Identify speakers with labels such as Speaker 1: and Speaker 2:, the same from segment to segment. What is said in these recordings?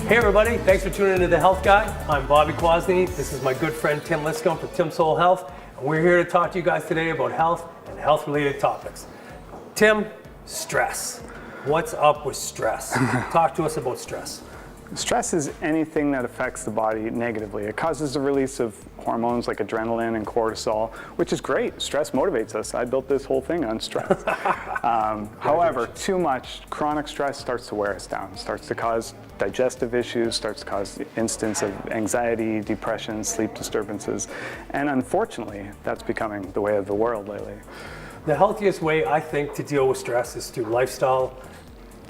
Speaker 1: Hey everybody, thanks for tuning into The Health Guy. I'm Bobby Kwasny. This is my good friend Tim Liscomb from Tim Soul Health. And we're here to talk to you guys today about health and health-related topics. Tim, stress. What's up with stress? Talk to us about stress.
Speaker 2: Stress is anything that affects the body negatively. It causes the release of hormones like adrenaline and cortisol, which is great. Stress motivates us. I built this whole thing on stress. However, too much chronic stress starts to wear us down. It starts to cause digestive issues, starts to cause instances of anxiety, depression, sleep disturbances. And unfortunately, that's becoming the way of the world lately.
Speaker 1: The healthiest way, I think, to deal with stress is through lifestyle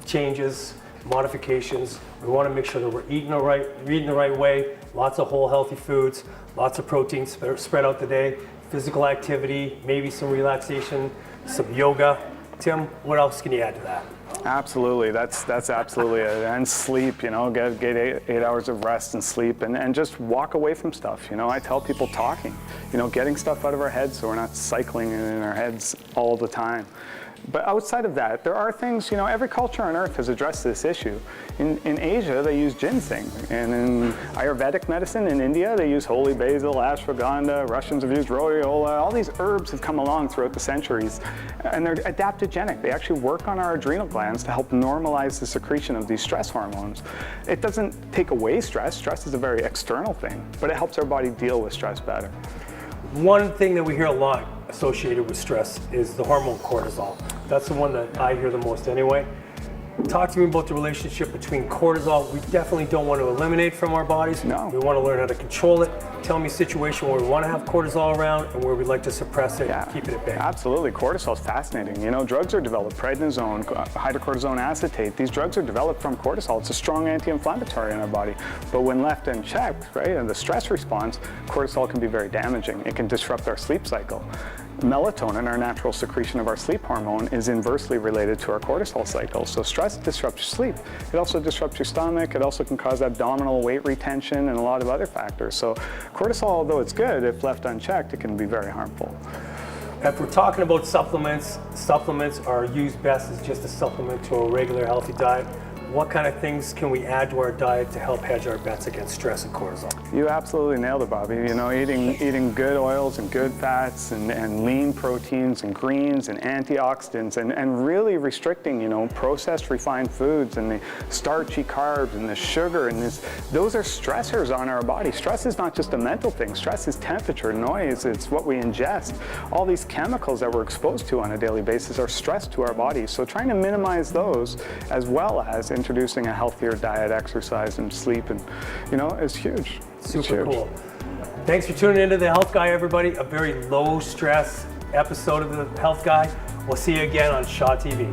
Speaker 1: changes, modifications. We want to make sure that we're eating the right way, lots of whole healthy foods, lots of protein spread out the day, physical activity, maybe some relaxation, some yoga. Tim, what else can you add to that?
Speaker 2: Absolutely, that's absolutely it. And sleep, get eight hours of rest and sleep, and just walk away from stuff. I tell people talking, getting stuff out of our heads so we're not cycling it in our heads all the time. But outside of that, there are things, every culture on earth has addressed this issue. In Asia, they use ginseng. And in Ayurvedic medicine in India, they use holy basil, ashwagandha. Russians have used rhodiola. All these herbs have come along throughout the centuries. And they're adaptogenic. They actually work on our adrenal glands to help normalize the secretion of these stress hormones. It doesn't take away stress. Stress is a very external thing, but it helps our body deal with stress better.
Speaker 1: One thing that we hear a lot associated with stress is the hormone cortisol. That's the one that I hear the most anyway. Talk to me about the relationship between cortisol. We definitely don't want to eliminate from our bodies.
Speaker 2: No.
Speaker 1: We want to learn how to control it. Tell me a situation where we want to have cortisol around and where we'd like to suppress it and keep it at bay.
Speaker 2: Absolutely. Cortisol is fascinating. Drugs are developed, prednisone, hydrocortisone acetate. These drugs are developed from cortisol. It's a strong anti-inflammatory in our body. But when left unchecked, right, and the stress response, cortisol can be very damaging. It can disrupt our sleep cycle. Melatonin, our natural secretion of our sleep hormone, is inversely related to our cortisol cycle. So stress disrupts your sleep. It also disrupts your stomach. It also can cause abdominal weight retention and a lot of other factors. So cortisol, although it's good, if left unchecked, it can be very harmful.
Speaker 1: If we're talking about supplements, supplements are used best as just a supplement to a regular healthy diet. What kind of things can we add to our diet to help hedge our bets against stress and cortisol?
Speaker 2: You absolutely nailed it, Bobby. Eating good oils and good fats and lean proteins and greens and antioxidants and really restricting, processed refined foods and the starchy carbs and the sugar and those are stressors on our body. Stress is not just a mental thing. Stress is temperature, noise, it's what we ingest. All these chemicals that we're exposed to on a daily basis are stress to our bodies. So trying to minimize those as well as introducing a healthier diet, exercise, and sleep, and is huge.
Speaker 1: Super cool. Thanks for tuning into The Health Guy, everybody. A very low stress episode of The Health Guy. We'll see you again on Shaw TV.